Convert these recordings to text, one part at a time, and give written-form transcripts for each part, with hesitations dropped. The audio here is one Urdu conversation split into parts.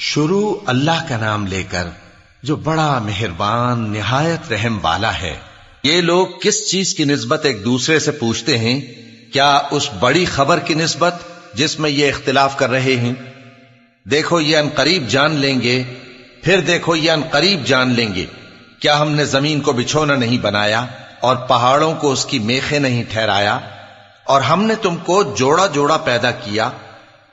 شروع اللہ کا نام لے کر جو بڑا مہربان نہایت رحم والا ہے۔ یہ لوگ کس چیز کی نسبت ایک دوسرے سے پوچھتے ہیں؟ کیا اس بڑی خبر کی نسبت جس میں یہ اختلاف کر رہے ہیں؟ دیکھو یہ انقریب جان لیں گے، پھر دیکھو یہ انقریب جان لیں گے۔ کیا ہم نے زمین کو بچھونا نہیں بنایا اور پہاڑوں کو اس کی میخیں نہیں ٹھہرایا؟ اور ہم نے تم کو جوڑا جوڑا پیدا کیا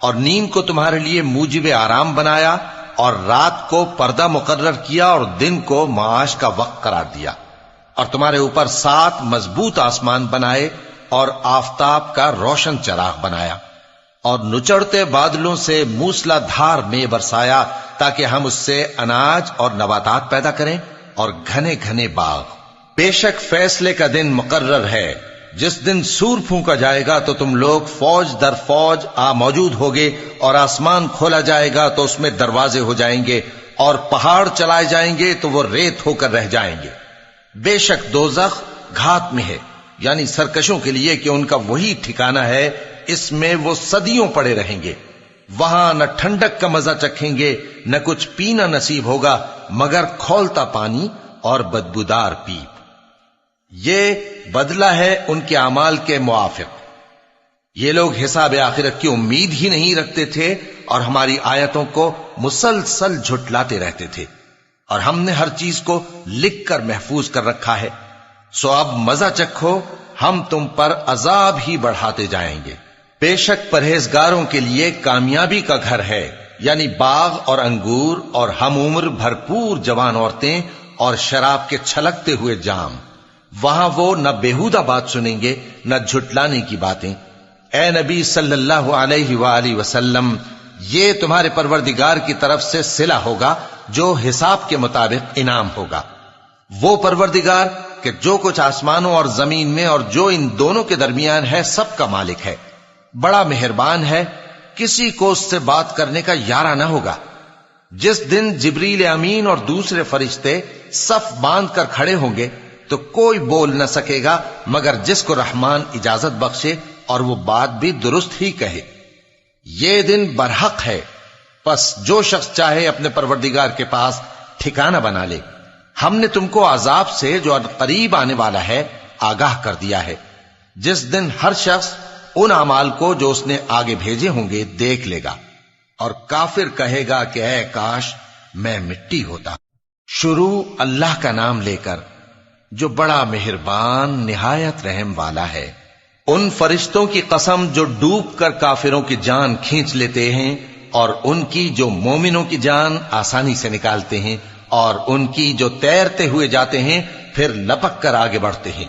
اور نیند کو تمہارے لیے موجب آرام بنایا اور رات کو پردہ مقرر کیا اور دن کو معاش کا وقت قرار دیا، اور تمہارے اوپر 7 مضبوط آسمان بنائے اور آفتاب کا روشن چراغ بنایا، اور نچڑتے بادلوں سے موسلا دھار میں برسایا تاکہ ہم اس سے اناج اور نباتات پیدا کریں اور گھنے گھنے باغ۔ بے شک فیصلے کا دن مقرر ہے، جس دن سور پھونکا جائے گا تو تم لوگ فوج در فوج موجود ہوگے، اور آسمان کھولا جائے گا تو اس میں دروازے ہو جائیں گے، اور پہاڑ چلائے جائیں گے تو وہ ریت ہو کر رہ جائیں گے۔ بے شک دوزخ گھات میں ہے، یعنی سرکشوں کے لیے کہ ان کا وہی ٹھکانہ ہے، اس میں وہ صدیوں پڑے رہیں گے۔ وہاں نہ ٹھنڈک کا مزہ چکھیں گے، نہ کچھ پینا نصیب ہوگا مگر کھولتا پانی اور بدبودار پیپ۔ یہ بدلہ ہے ان کے اعمال کے موافق۔ یہ لوگ حساب آخرت کی امید ہی نہیں رکھتے تھے اور ہماری آیتوں کو مسلسل جھٹلاتے رہتے تھے، اور ہم نے ہر چیز کو لکھ کر محفوظ کر رکھا ہے۔ سو اب مزہ چکھو، ہم تم پر عذاب ہی بڑھاتے جائیں گے۔ بے شک پرہیزگاروں کے لیے کامیابی کا گھر ہے، یعنی باغ اور انگور اور ہم عمر بھرپور جوان عورتیں اور شراب کے چھلکتے ہوئے جام۔ وہاں وہ نہ بیہودہ بات سنیں گے نہ جھٹلانے کی باتیں۔ اے نبی صلی اللہ علیہ وآلہ وسلم، یہ تمہارے پروردگار کی طرف سے صلہ ہوگا جو حساب کے مطابق انعام ہوگا۔ وہ پروردگار کہ جو کچھ آسمانوں اور زمین میں اور جو ان دونوں کے درمیان ہے سب کا مالک ہے، بڑا مہربان ہے، کسی کو اس سے بات کرنے کا یارہ نہ ہوگا۔ جس دن جبریل امین اور دوسرے فرشتے صف باندھ کر کھڑے ہوں گے تو کوئی بول نہ سکے گا مگر جس کو رحمان اجازت بخشے، اور وہ بات بھی درست ہی کہے۔ یہ دن برحق ہے، پس جو شخص چاہے اپنے پروردگار کے پاس ٹھکانہ بنا لے۔ ہم نے تم کو عذاب سے جو قریب آنے والا ہے آگاہ کر دیا ہے، جس دن ہر شخص ان اعمال کو جو اس نے آگے بھیجے ہوں گے دیکھ لے گا، اور کافر کہے گا کہ اے کاش میں مٹی ہوتا۔ شروع اللہ کا نام لے کر جو بڑا مہربان نہایت رحم والا ہے۔ ان فرشتوں کی قسم جو ڈوب کر کافروں کی جان کھینچ لیتے ہیں، اور ان کی جو مومنوں کی جان آسانی سے نکالتے ہیں، اور ان کی جو تیرتے ہوئے جاتے ہیں پھر لپک کر آگے بڑھتے ہیں،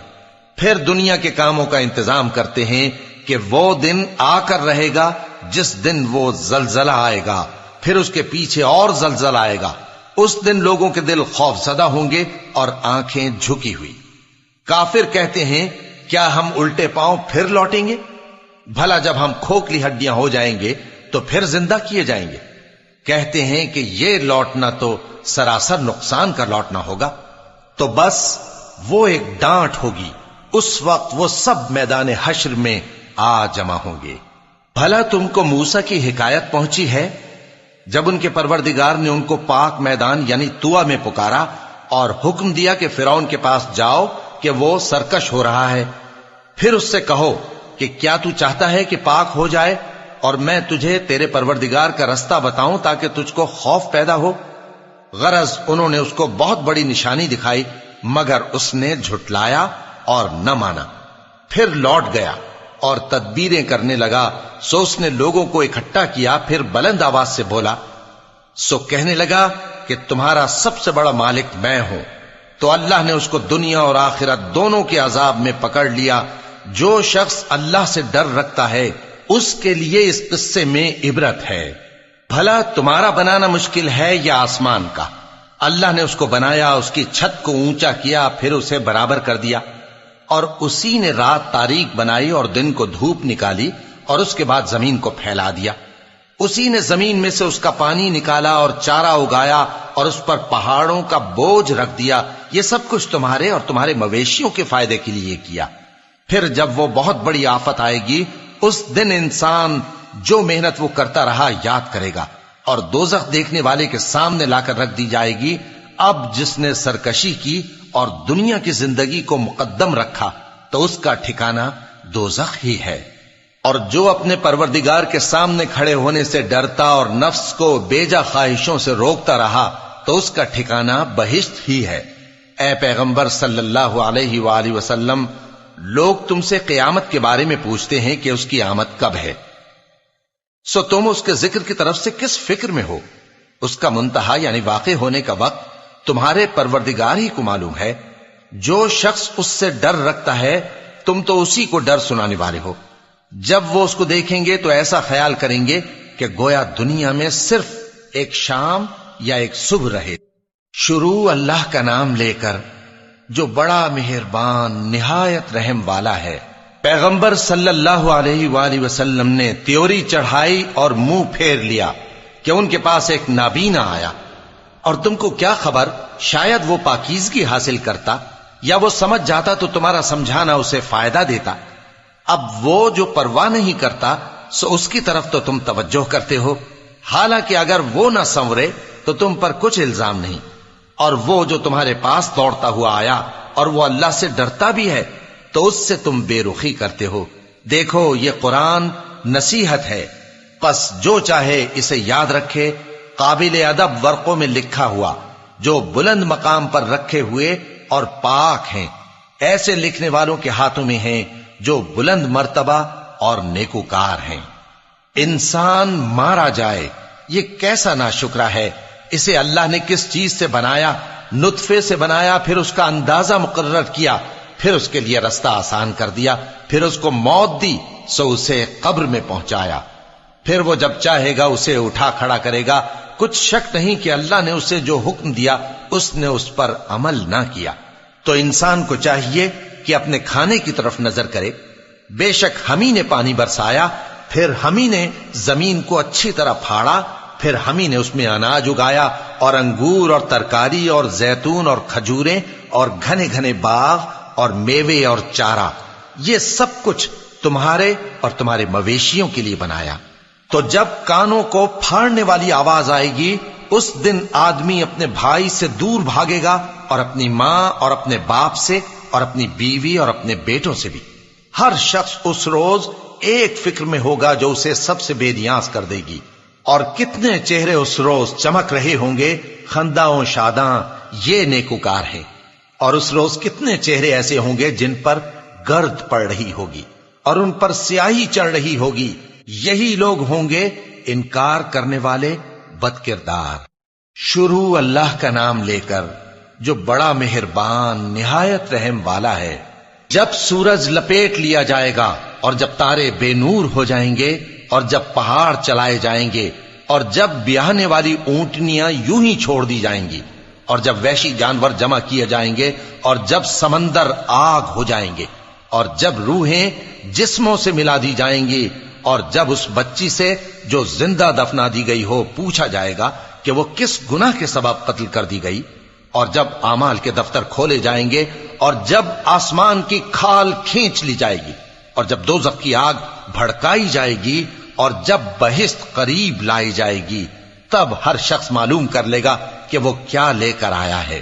پھر دنیا کے کاموں کا انتظام کرتے ہیں کہ وہ دن آ کر رہے گا جس دن وہ زلزلہ آئے گا، پھر اس کے پیچھے اور زلزلہ آئے گا۔ اس دن لوگوں کے دل خوف زدہ ہوں گے اور آنکھیں جھکی ہوئی۔ کافر کہتے ہیں کیا ہم الٹے پاؤں پھر لوٹیں گے؟ بھلا جب ہم کھوکھلی ہڈیاں ہو جائیں گے تو پھر زندہ کیے جائیں گے؟ کہتے ہیں کہ یہ لوٹنا تو سراسر نقصان کا لوٹنا ہوگا۔ تو بس وہ ایک ڈانٹ ہوگی، اس وقت وہ سب میدان حشر میں آ جمع ہوں گے۔ بھلا تم کو موسیٰ کی حکایت پہنچی ہے جب ان کے پروردگار نے ان کو پاک میدان یعنی طوٰ میں پکارا اور حکم دیا کہ فرعون کے پاس جاؤ کہ وہ سرکش ہو رہا ہے، پھر اس سے کہو کہ کیا تو چاہتا ہے کہ پاک ہو جائے اور میں تجھے تیرے پروردگار کا رستہ بتاؤں تاکہ تجھ کو خوف پیدا ہو؟ غرض انہوں نے اس کو بہت بڑی نشانی دکھائی مگر اس نے جھٹلایا اور نہ مانا، پھر لوٹ گیا اور تدبیریں کرنے لگا۔ سو اس نے لوگوں کو اکٹھا کیا، پھر بلند آواز سے بولا، سو کہنے لگا کہ تمہارا سب سے بڑا مالک میں ہوں۔ تو اللہ نے اس کو دنیا اور آخرت دونوں کے عذاب میں پکڑ لیا۔ جو شخص اللہ سے ڈر رکھتا ہے اس کے لیے اس قصے میں عبرت ہے۔ بھلا تمہارا بنانا مشکل ہے یا آسمان کا؟ اللہ نے اس کو بنایا، اس کی چھت کو اونچا کیا، پھر اسے برابر کر دیا، اور اسی نے رات تاریک بنائی اور دن کو دھوپ نکالی، اور اس کے بعد زمین کو پھیلا دیا۔ اسی نے زمین میں سے اس کا پانی نکالا اور چارہ اگایا اور اس پر پہاڑوں کا بوجھ رکھ دیا۔ یہ سب کچھ تمہارے اور تمہارے مویشیوں کے فائدے کے لیے کیا۔ پھر جب وہ بہت بڑی آفت آئے گی اس دن انسان جو محنت وہ کرتا رہا یاد کرے گا، اور دوزخ دیکھنے والے کے سامنے لا کر رکھ دی جائے گی، اب جس نے سرکشی کی اور دنیا کی زندگی کو مقدم رکھا تو اس کا ٹھکانہ دوزخ ہی ہے۔ اور جو اپنے پروردگار کے سامنے کھڑے ہونے سے ڈرتا اور نفس کو بیجا خواہشوں سے روکتا رہا تو اس کا ٹھکانہ بہشت ہی ہے۔ اے پیغمبر صلی اللہ علیہ وآلہ وسلم، لوگ تم سے قیامت کے بارے میں پوچھتے ہیں کہ اس کی آمد کب ہے، سو تم اس کے ذکر کی طرف سے کس فکر میں ہو؟ اس کا منتہا یعنی واقع ہونے کا وقت تمہارے پروردگار ہی کو معلوم ہے۔ جو شخص اس سے ڈر رکھتا ہے تم تو اسی کو ڈر سنانے والے ہو۔ جب وہ اس کو دیکھیں گے تو ایسا خیال کریں گے کہ گویا دنیا میں صرف ایک شام یا ایک صبح رہے۔ شروع اللہ کا نام لے کر جو بڑا مہربان نہایت رحم والا ہے۔ پیغمبر صلی اللہ علیہ وآلہ وسلم نے تیوری چڑھائی اور منہ پھیر لیا کہ ان کے پاس ایک نابینا آیا، اور تم کو کیا خبر، شاید وہ پاکیزگی حاصل کرتا یا وہ سمجھ جاتا تو تمہارا سمجھانا اسے فائدہ دیتا۔ اب وہ جو پرواہ نہیں کرتا سو اس کی طرف تو تم توجہ کرتے ہو، حالانکہ اگر وہ نہ سنورے تو تم پر کچھ الزام نہیں۔ اور وہ جو تمہارے پاس دوڑتا ہوا آیا اور وہ اللہ سے ڈرتا بھی ہے تو اس سے تم بے رخی کرتے ہو۔ دیکھو یہ قرآن نصیحت ہے، پس جو چاہے اسے یاد رکھے، قابل ادب ورقوں میں لکھا ہوا، جو بلند مقام پر رکھے ہوئے اور پاک ہیں، ایسے لکھنے والوں کے ہاتھوں میں ہیں جو بلند مرتبہ اور نیکوکار ہیں۔ انسان مارا جائے، یہ کیسا ناشکرا ہے۔ اسے اللہ نے کس چیز سے بنایا؟ نطفے سے بنایا، پھر اس کا اندازہ مقرر کیا، پھر اس کے لیے رستہ آسان کر دیا، پھر اس کو موت دی سو اسے قبر میں پہنچایا، پھر وہ جب چاہے گا اسے اٹھا کھڑا کرے گا۔ کچھ شک نہیں کہ اللہ نے اسے جو حکم دیا اس نے اس پر عمل نہ کیا۔ تو انسان کو چاہیے کہ اپنے کھانے کی طرف نظر کرے۔ بے شک ہم ہی نے پانی برسایا، پھر ہم ہی نے زمین کو اچھی طرح پھاڑا، پھر ہم ہی نے اس میں اناج اگایا اور انگور اور ترکاری اور زیتون اور کھجوریں اور گھنے گھنے باغ اور میوے اور چارہ، یہ سب کچھ تمہارے اور تمہارے مویشیوں کے لیے بنایا۔ تو جب کانوں کو پھاڑنے والی آواز آئے گی اس دن آدمی اپنے بھائی سے دور بھاگے گا، اور اپنی ماں اور اپنے باپ سے اور اپنی بیوی اور اپنے بیٹوں سے بھی۔ ہر شخص اس روز ایک فکر میں ہوگا جو اسے سب سے بے نیاز کر دے گی۔ اور کتنے چہرے اس روز چمک رہے ہوں گے، خنداں و شاداں، یہ نیکوکار ہیں۔ اور اس روز کتنے چہرے ایسے ہوں گے جن پر گرد پڑ رہی ہوگی اور ان پر سیاہی چڑھ رہی ہوگی، یہی لوگ ہوں گے انکار کرنے والے بد کردار۔ شروع اللہ کا نام لے کر جو بڑا مہربان نہایت رحم والا ہے۔ جب سورج لپیٹ لیا جائے گا اور جب تارے بے نور ہو جائیں گے اور جب پہاڑ چلائے جائیں گے اور جب بیاہنے والی اونٹنیاں یوں ہی چھوڑ دی جائیں گی اور جب وحشی جانور جمع کیے جائیں گے اور جب سمندر آگ ہو جائیں گے اور جب روحیں جسموں سے ملا دی جائیں گی اور جب اس بچی سے جو زندہ دفنا دی گئی ہو پوچھا جائے گا کہ وہ کس گناہ کے سبب قتل کر دی گئی، اور جب اعمال کے دفتر کھولے جائیں گے اور جب آسمان کی کھال کھینچ لی جائے گی اور جب دوزخ کی آگ بھڑکائی جائے گی اور جب بہشت قریب لائی جائے گی، تب ہر شخص معلوم کر لے گا کہ وہ کیا لے کر آیا ہے۔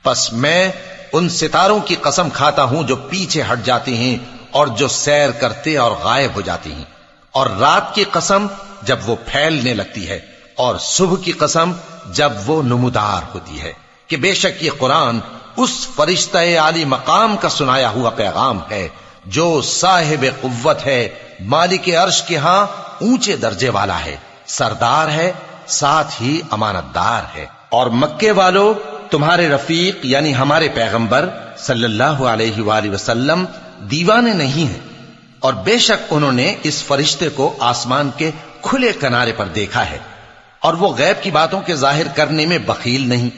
پس میں ان ستاروں کی قسم کھاتا ہوں جو پیچھے ہٹ جاتے ہیں اور جو سیر کرتے اور غائب ہو جاتی ہیں، اور رات کی قسم جب وہ پھیلنے لگتی ہے، اور صبح کی قسم جب وہ نمودار ہوتی ہے، کہ بے شک یہ قرآن اس فرشتہ عالی مقام کا سنایا ہوا پیغام ہے جو صاحب قوت ہے، مالک عرش کے ہاں اونچے درجے والا ہے، سردار ہے، ساتھ ہی امانت دار ہے۔ اور مکے والو، تمہارے رفیق یعنی ہمارے پیغمبر صلی اللہ علیہ وآلہ وسلم دیوانے نہیں ہیں، اور بے شک انہوں نے اس فرشتے کو آسمان کے کھلے کنارے پر دیکھا ہے، اور وہ غیب کی باتوں کے ظاہر کرنے میں بخیل نہیں،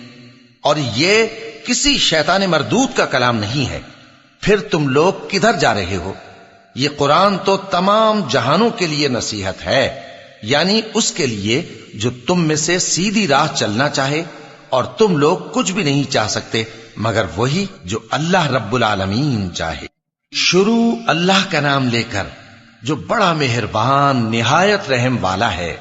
اور یہ کسی شیطان مردود کا کلام نہیں ہے۔ پھر تم لوگ کدھر جا رہے ہو؟ یہ قرآن تو تمام جہانوں کے لیے نصیحت ہے، یعنی اس کے لیے جو تم میں سے سیدھی راہ چلنا چاہے، اور تم لوگ کچھ بھی نہیں چاہ سکتے مگر وہی جو اللہ رب العالمین چاہے۔ شروع اللہ کا نام لے کر جو بڑا مہربان نہایت رحم والا ہے۔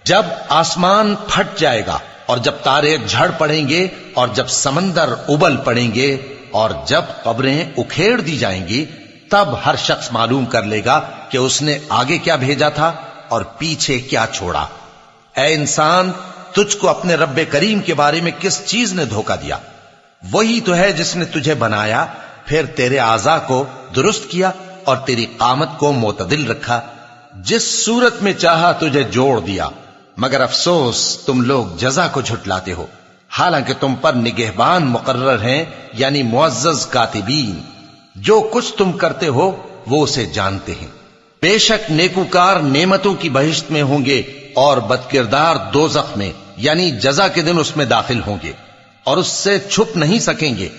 جب آسمان پھٹ جائے گا اور جب تارے جھڑ پڑیں گے اور جب سمندر ابل پڑیں گے اور جب قبریں اکھیڑ دی جائیں گی، تب ہر شخص معلوم کر لے گا کہ اس نے آگے کیا بھیجا تھا اور پیچھے کیا چھوڑا۔ اے انسان، تجھ کو اپنے رب کریم کے بارے میں کس چیز نے دھوکہ دیا؟ وہی تو ہے جس نے تجھے بنایا، پھر تیرے اعضاء کو درست کیا اور تیری قامت کو معتدل رکھا، جس صورت میں چاہا تجھے جوڑ دیا۔ مگر افسوس تم لوگ جزا کو جھٹلاتے ہو، حالانکہ تم پر نگہبان مقرر ہیں، یعنی معزز کاتبین۔ جو کچھ تم کرتے ہو وہ اسے جانتے ہیں۔ بے شک نیکوکار نعمتوں کی بہشت میں ہوں گے اور بدکردار دوزخ میں، یعنی جزا کے دن اس میں داخل ہوں گے اور اس سے چھپ نہیں سکیں گے۔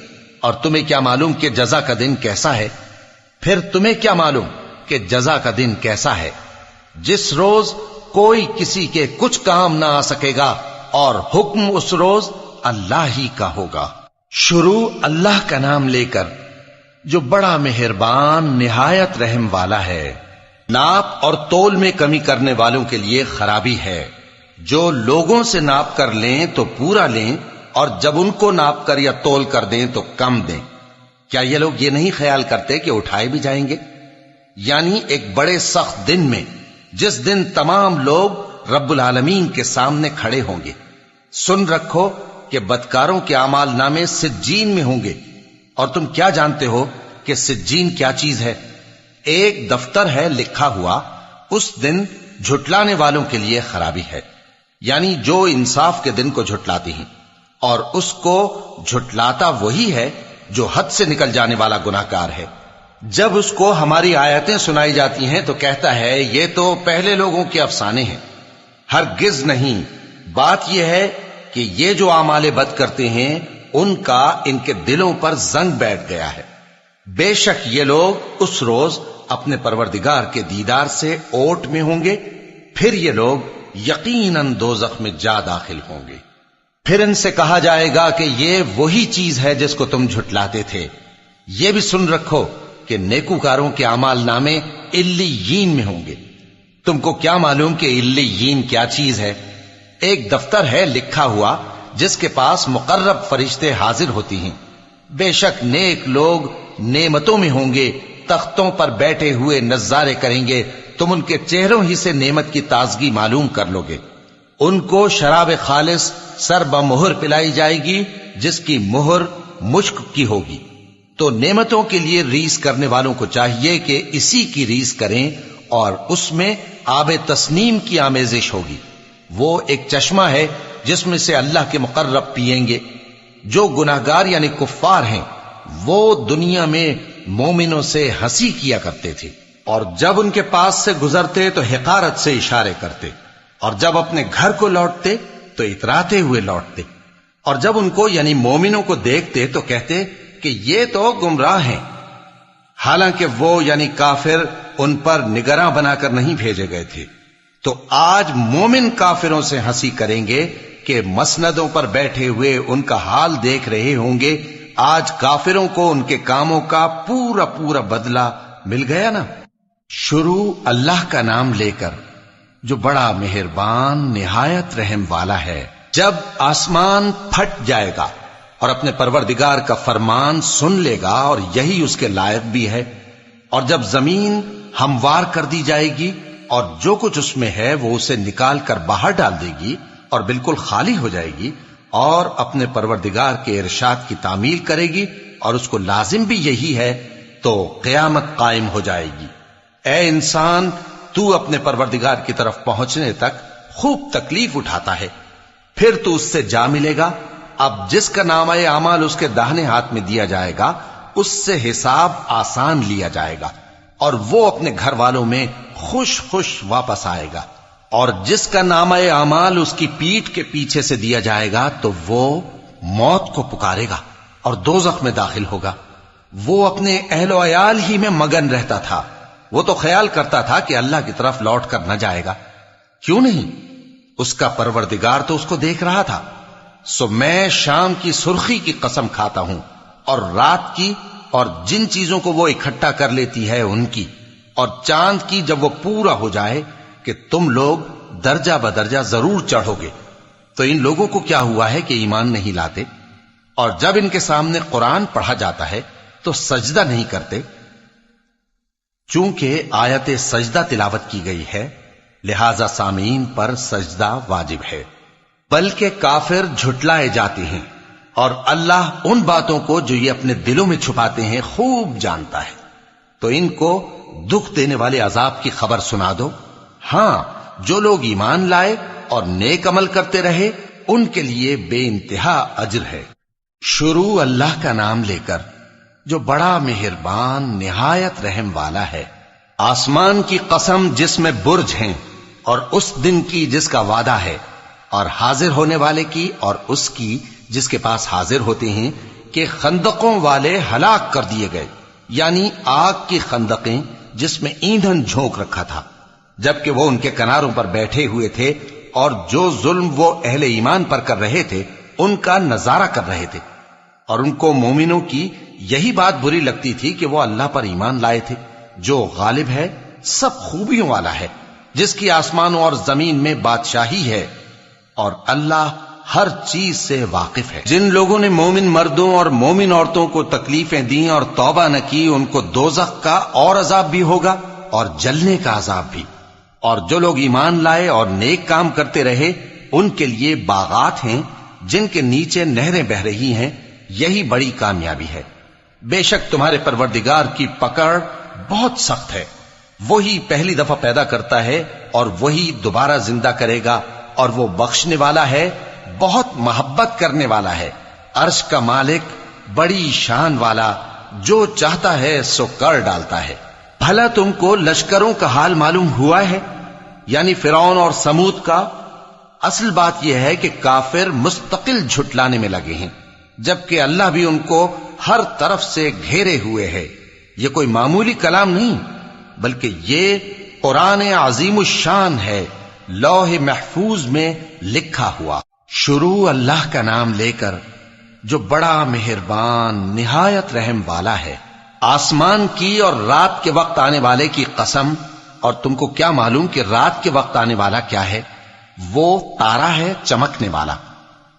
اور تمہیں کیا معلوم کہ جزا کا دن کیسا ہے؟ پھر تمہیں کیا معلوم کہ جزا کا دن کیسا ہے؟ جس روز کوئی کسی کے کچھ کام نہ آ سکے گا اور حکم اس روز اللہ ہی کا ہوگا۔ شروع اللہ کا نام لے کر جو بڑا مہربان نہایت رحم والا ہے۔ ناپ اور تول میں کمی کرنے والوں کے لیے خرابی ہے۔ جو لوگوں سے ناپ کر لیں تو پورا لیں، اور جب ان کو ناپ کر یا تول کر دیں تو کم دیں۔ کیا یہ لوگ یہ نہیں خیال کرتے کہ اٹھائے بھی جائیں گے؟ یعنی ایک بڑے سخت دن میں، جس دن تمام لوگ رب العالمین کے سامنے کھڑے ہوں گے۔ سن رکھو کہ بدکاروں کے اعمال نامے سجین میں ہوں گے، اور تم کیا جانتے ہو کہ سجین کیا چیز ہے؟ ایک دفتر ہے لکھا ہوا، اس دن جھٹلانے والوں کے لیے خرابی ہے، یعنی جو انصاف کے دن کو جھٹلاتے ہیں، اور اس کو جھٹلاتا وہی ہے جو حد سے نکل جانے والا گناہگار ہے۔ جب اس کو ہماری آیتیں سنائی جاتی ہیں تو کہتا ہے یہ تو پہلے لوگوں کے افسانے ہیں۔ ہرگز نہیں، بات یہ ہے کہ یہ جو اعمال بد کرتے ہیں ان کا ان کے دلوں پر زنگ بیٹھ گیا ہے۔ بے شک یہ لوگ اس روز اپنے پروردگار کے دیدار سے اوٹ میں ہوں گے، پھر یہ لوگ یقیناً دوزخ میں جا داخل ہوں گے۔ پھر ان سے کہا جائے گا کہ یہ وہی چیز ہے جس کو تم جھٹلاتے تھے۔ یہ بھی سن رکھو کہ نیکوکاروں کے اعمال نامے علیین میں ہوں گے۔ تم کو کیا معلوم کہ علیین کیا چیز ہے؟ ایک دفتر ہے لکھا ہوا جس کے پاس مقرب فرشتے حاضر ہوتی ہیں۔ بے شک نیک لوگ نعمتوں میں ہوں گے، تختوں پر بیٹھے ہوئے نظارے کریں گے، تم ان کے چہروں ہی سے نعمت کی تازگی معلوم کر لو گے۔ ان کو شراب خالص سر بمہر پلائی جائے گی جس کی مہر مشک کی ہوگی۔ تو نعمتوں کے لیے ریس کرنے والوں کو چاہیے کہ اسی کی ریس کریں، اور اس میں آب تسنیم کی آمیزش ہوگی۔ وہ ایک چشمہ ہے جس میں سے اللہ کے مقرب پیئیں گے۔ جو گناہگار یعنی کفار ہیں وہ دنیا میں مومنوں سے ہنسی کیا کرتے تھے، اور جب ان کے پاس سے گزرتے تو حقارت سے اشارے کرتے، اور جب اپنے گھر کو لوٹتے تو اتراتے ہوئے لوٹتے، اور جب ان کو یعنی مومنوں کو دیکھتے تو کہتے کہ یہ تو گمراہ ہیں، حالانکہ وہ یعنی کافر ان پر نگراں بنا کر نہیں بھیجے گئے تھے۔ تو آج مومن کافروں سے ہنسی کریں گے کہ مسندوں پر بیٹھے ہوئے ان کا حال دیکھ رہے ہوں گے۔ آج کافروں کو ان کے کاموں کا پورا پورا بدلہ مل گیا نا۔ شروع اللہ کا نام لے کر جو بڑا مہربان نہایت رحم والا ہے۔ جب آسمان پھٹ جائے گا اور اپنے پروردگار کا فرمان سن لے گا، اور یہی اس کے لائق بھی ہے، اور جب زمین ہموار کر دی جائے گی اور جو کچھ اس میں ہے وہ اسے نکال کر باہر ڈال دے گی اور بالکل خالی ہو جائے گی، اور اپنے پروردگار کے ارشاد کی تعمیل کرے گی، اور اس کو لازم بھی یہی ہے، تو قیامت قائم ہو جائے گی۔ اے انسان، تو اپنے پروردگار کی طرف پہنچنے تک خوب تکلیف اٹھاتا ہے، پھر تو اس سے جا ملے گا۔ اب جس کا نامہ اعمال اس کے داہنے ہاتھ میں دیا جائے گا اس سے حساب آسان لیا جائے گا، اور وہ اپنے گھر والوں میں خوش خوش واپس آئے گا۔ اور جس کا نامہ اعمال اس کی پیٹھ کے پیچھے سے دیا جائے گا تو وہ موت کو پکارے گا اور دوزخ میں داخل ہوگا۔ وہ اپنے اہل و عیال ہی میں مگن رہتا تھا، وہ تو خیال کرتا تھا کہ اللہ کی طرف لوٹ کر نہ جائے گا۔ کیوں نہیں؟ اس کا پروردگار تو اس کو دیکھ رہا تھا۔ سو میں شام کی سرخی کی قسم کھاتا ہوں، اور رات کی، اور جن چیزوں کو وہ اکٹھا کر لیتی ہے ان کی، اور چاند کی جب وہ پورا ہو جائے، کہ تم لوگ درجہ بدرجہ ضرور چڑھو گے۔ تو ان لوگوں کو کیا ہوا ہے کہ ایمان نہیں لاتے، اور جب ان کے سامنے قرآن پڑھا جاتا ہے تو سجدہ نہیں کرتے؟ چونکہ آیت سجدہ تلاوت کی گئی ہے لہذا سامعین پر سجدہ واجب ہے، بلکہ کافر جھٹلائے جاتے ہیں، اور اللہ ان باتوں کو جو یہ اپنے دلوں میں چھپاتے ہیں خوب جانتا ہے۔ تو ان کو دکھ دینے والے عذاب کی خبر سنا دو۔ ہاں، جو لوگ ایمان لائے اور نیک عمل کرتے رہے ان کے لیے بے انتہا اجر ہے۔ شروع اللہ کا نام لے کر جو بڑا مہربان نہایت رحم والا ہے۔ آسمان کی قسم جس میں برج ہیں، اور اس دن کی جس کا وعدہ ہے، اور حاضر ہونے والے کی اور اس کی جس کے پاس حاضر ہوتے ہیں، کہ خندقوں والے ہلاک کر دیے گئے، یعنی آگ کی خندقیں جس میں ایندھن جھونک رکھا تھا، جبکہ وہ ان کے کناروں پر بیٹھے ہوئے تھے اور جو ظلم وہ اہل ایمان پر کر رہے تھے ان کا نظارہ کر رہے تھے، اور ان کو مومنوں کی یہی بات بری لگتی تھی کہ وہ اللہ پر ایمان لائے تھے جو غالب ہے، سب خوبیوں والا ہے، جس کی آسمانوں اور زمین میں بادشاہی ہے، اور اللہ ہر چیز سے واقف ہے۔ جن لوگوں نے مومن مردوں اور مومن عورتوں کو تکلیفیں دیں اور توبہ نہ کی ان کو دوزخ کا اور عذاب بھی ہوگا اور جلنے کا عذاب بھی، اور جو لوگ ایمان لائے اور نیک کام کرتے رہے ان کے لیے باغات ہیں جن کے نیچے نہریں بہ رہی ہیں، یہی بڑی کامیابی ہے۔ بے شک تمہارے پروردگار کی پکڑ بہت سخت ہے، وہی پہلی دفعہ پیدا کرتا ہے اور وہی دوبارہ زندہ کرے گا، اور وہ بخشنے والا ہے، بہت محبت کرنے والا ہے، عرش کا مالک، بڑی شان والا، جو چاہتا ہے سو کر ڈالتا ہے۔ بھلا تم کو لشکروں کا حال معلوم ہوا ہے، یعنی فرعون اور سمود کا؟ اصل بات یہ ہے کہ کافر مستقل جھٹلانے میں لگے ہیں، جبکہ اللہ بھی ان کو ہر طرف سے گھیرے ہوئے ہے۔ یہ کوئی معمولی کلام نہیں، بلکہ یہ قرآن عظیم الشان ہے، لوح محفوظ میں لکھا ہوا۔ شروع اللہ کا نام لے کر جو بڑا مہربان نہایت رحم والا ہے۔ آسمان کی اور رات کے وقت آنے والے کی قسم، اور تم کو کیا معلوم کہ رات کے وقت آنے والا کیا ہے؟ وہ تارا ہے چمکنے والا،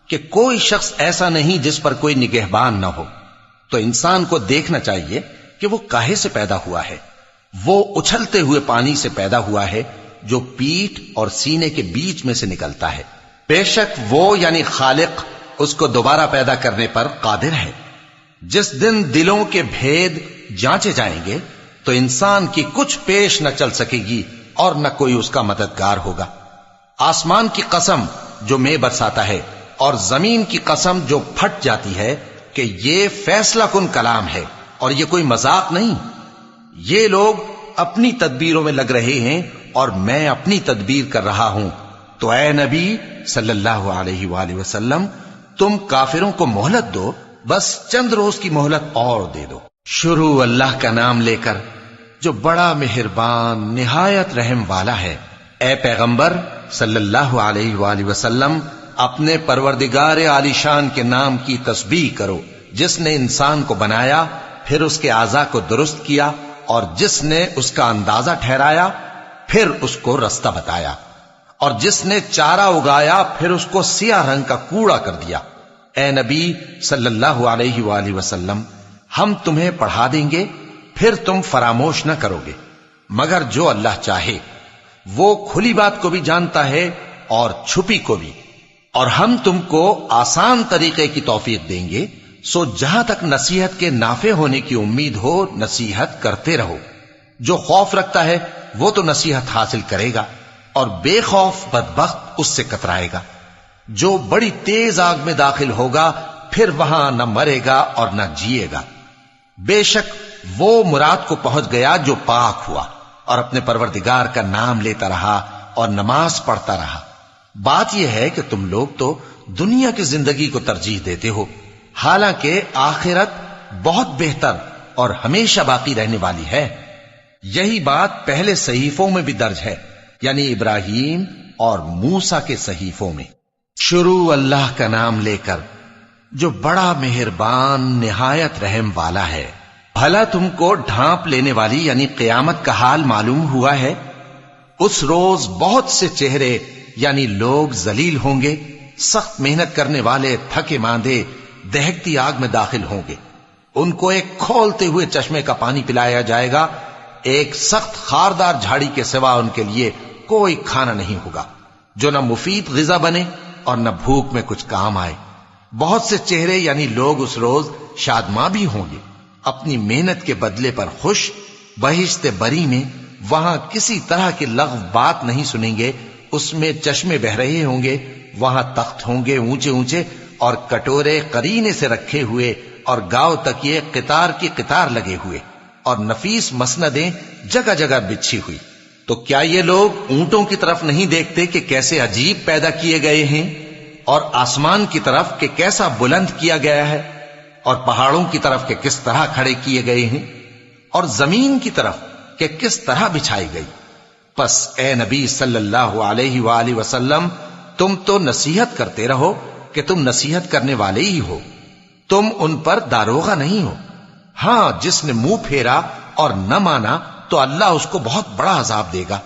کہ کوئی شخص ایسا نہیں جس پر کوئی نگہبان نہ ہو۔ تو انسان کو دیکھنا چاہیے کہ وہ کاہے سے پیدا ہوا ہے۔ وہ اچھلتے ہوئے پانی سے پیدا ہوا ہے جو پیٹھ اور سینے کے بیچ میں سے نکلتا ہے۔ بے شک وہ یعنی خالق اس کو دوبارہ پیدا کرنے پر قادر ہے۔ جس دن دلوں کے بھید جانچے جائیں گے تو انسان کی کچھ پیش نہ چل سکے گی اور نہ کوئی اس کا مددگار ہوگا۔ آسمان کی قسم جو مے برساتا ہے، اور زمین کی قسم جو پھٹ جاتی ہے، کہ یہ فیصلہ کن کلام ہے اور یہ کوئی مذاق نہیں۔ یہ لوگ اپنی تدبیروں میں لگ رہے ہیں اور میں اپنی تدبیر کر رہا ہوں۔ تو اے نبی صلی اللہ علیہ وآلہ وسلم، تم کافروں کو مہلت دو، بس چند روز کی مہلت اور دے دو۔ شروع اللہ کا نام لے کر جو بڑا مہربان نہایت رحم والا ہے۔ اے پیغمبر صلی اللہ علیہ وآلہ وسلم، اپنے پروردگار عالی شان کے نام کی تسبیح کرو، جس نے انسان کو بنایا، پھر اس کے اعضاء کو درست کیا، اور جس نے اس کا اندازہ ٹھہرایا، پھر اس کو رستہ بتایا، اور جس نے چارہ اگایا، پھر اس کو سیاہ رنگ کا کوڑا کر دیا۔ اے نبی صلی اللہ علیہ وآلہ وسلم، ہم تمہیں پڑھا دیں گے، پھر تم فراموش نہ کرو گے، مگر جو اللہ چاہے۔ وہ کھلی بات کو بھی جانتا ہے اور چھپی کو بھی، اور ہم تم کو آسان طریقے کی توفیق دیں گے، سو جہاں تک نصیحت کے نافع ہونے کی امید ہو نصیحت کرتے رہو۔ جو خوف رکھتا ہے وہ تو نصیحت حاصل کرے گا، اور بے خوف بدبخت اس سے کترائے گا۔ جو بڑی تیز آگ میں داخل ہوگا، پھر وہاں نہ مرے گا اور نہ جیے گا۔ بے شک وہ مراد کو پہنچ گیا جو پاک ہوا اور اپنے پروردگار کا نام لیتا رہا اور نماز پڑھتا رہا۔ بات یہ ہے کہ تم لوگ تو دنیا کی زندگی کو ترجیح دیتے ہو، حالانکہ آخرت بہت بہتر اور ہمیشہ باقی رہنے والی ہے۔ یہی بات پہلے صحیفوں میں بھی درج ہے، یعنی ابراہیم اور موسیٰ کے صحیفوں میں۔ شروع اللہ کا نام لے کر جو بڑا مہربان نہایت رحم والا ہے۔ بھلا تم کو ڈھانپ لینے والی یعنی قیامت کا حال معلوم ہوا ہے؟ اس روز بہت سے چہرے یعنی لوگ ذلیل ہوں گے، سخت محنت کرنے والے تھکے ماندے دہکتی آگ میں داخل ہوں گے۔ ان کو ایک کھولتے ہوئے چشمے کا پانی پلایا جائے گا، ایک سخت خاردار جھاڑی کے سوا ان کے لیے کوئی کھانا نہیں ہوگا جو نہ مفید غذا بنے اور نہ بھوک میں کچھ کام آئے۔ بہت سے چہرے یعنی لوگ اس روز شادماں بھی ہوں گے، اپنی محنت کے بدلے پر خوش، بہشت بری میں وہاں کسی طرح کی لغو بات نہیں سنیں گے، اس میں چشمے بہ رہے ہوں گے، وہاں تخت ہوں گے اونچے اونچے اور کٹورے قرینے سے رکھے ہوئے اور گاؤ تک یہ قطار کی قطار لگے ہوئے اور نفیس مسندیں جگہ جگہ بچھی ہوئی۔ تو کیا یہ لوگ اونٹوں کی طرف نہیں دیکھتے کہ کیسے عجیب پیدا کیے گئے ہیں، اور آسمان کی طرف کہ کیسا بلند کیا گیا ہے، اور پہاڑوں کی طرف کہ کس طرح کھڑے کیے گئے ہیں، اور زمین کی طرف کہ کس طرح بچھائی گئی؟ پس اے نبی صلی اللہ علیہ وآلہ وسلم، تم تو نصیحت کرتے رہو کہ تم نصیحت کرنے والے ہی ہو، تم ان پر داروغہ نہیں ہو۔ ہاں، جس نے منہ پھیرا اور نہ مانا تو اللہ اس کو بہت بڑا عذاب دے گا۔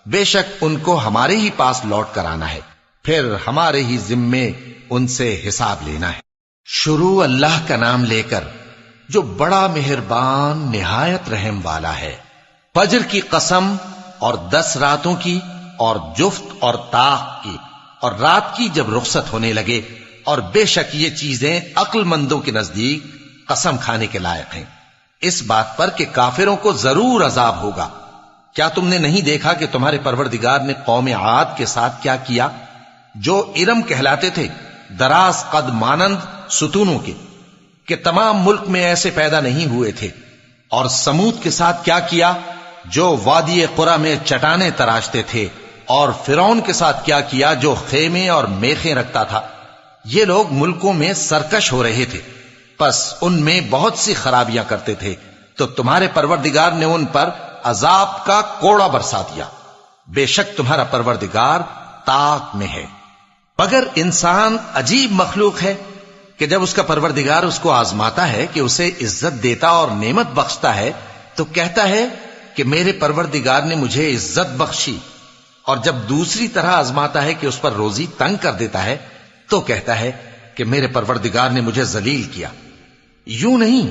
بے شک ان کو ہمارے ہی پاس لوٹ کر آنا ہے، پھر ہمارے ہی ذمے ان سے حساب لینا ہے۔ شروع اللہ کا نام لے کر جو بڑا مہربان نہایت رحم والا ہے۔ فجر کی قسم اور 10 راتوں کی اور جفت اور طاق کی اور رات کی جب رخصت ہونے لگے، اور بے شک یہ چیزیں عقل مندوں کے نزدیک قسم کھانے کے لائق ہیں، اس بات پر کہ کافروں کو ضرور عذاب ہوگا۔ کیا تم نے نہیں دیکھا کہ تمہارے پروردگار نے قوم عاد کے ساتھ کیا کیا، جو ارم کہلاتے تھے، دراز قد مانند ستونوں کے، کہ تمام ملک میں ایسے پیدا نہیں ہوئے تھے؟ اور سمود کے ساتھ کیا کیا، جو وادی قرا میں چٹانیں تراشتے تھے؟ اور فرعون کے ساتھ کیا کیا، جو خیمے اور میخیں رکھتا تھا؟ یہ لوگ ملکوں میں سرکش ہو رہے تھے، پس ان میں بہت سی خرابیاں کرتے تھے، تو تمہارے پروردگار نے ان پر عذاب کا کوڑا برسا دیا۔ بے شک تمہارا پروردگار طاق میں ہے۔ مگر انسان عجیب مخلوق ہے کہ جب اس کا پروردگار اس کو آزماتا ہے کہ اسے عزت دیتا اور نعمت بخشتا ہے تو کہتا ہے کہ میرے پروردگار نے مجھے عزت بخشی، اور جب دوسری طرح آزماتا ہے کہ اس پر روزی تنگ کر دیتا ہے تو کہتا ہے کہ میرے پروردگار نے مجھے ذلیل کیا۔ یوں نہیں،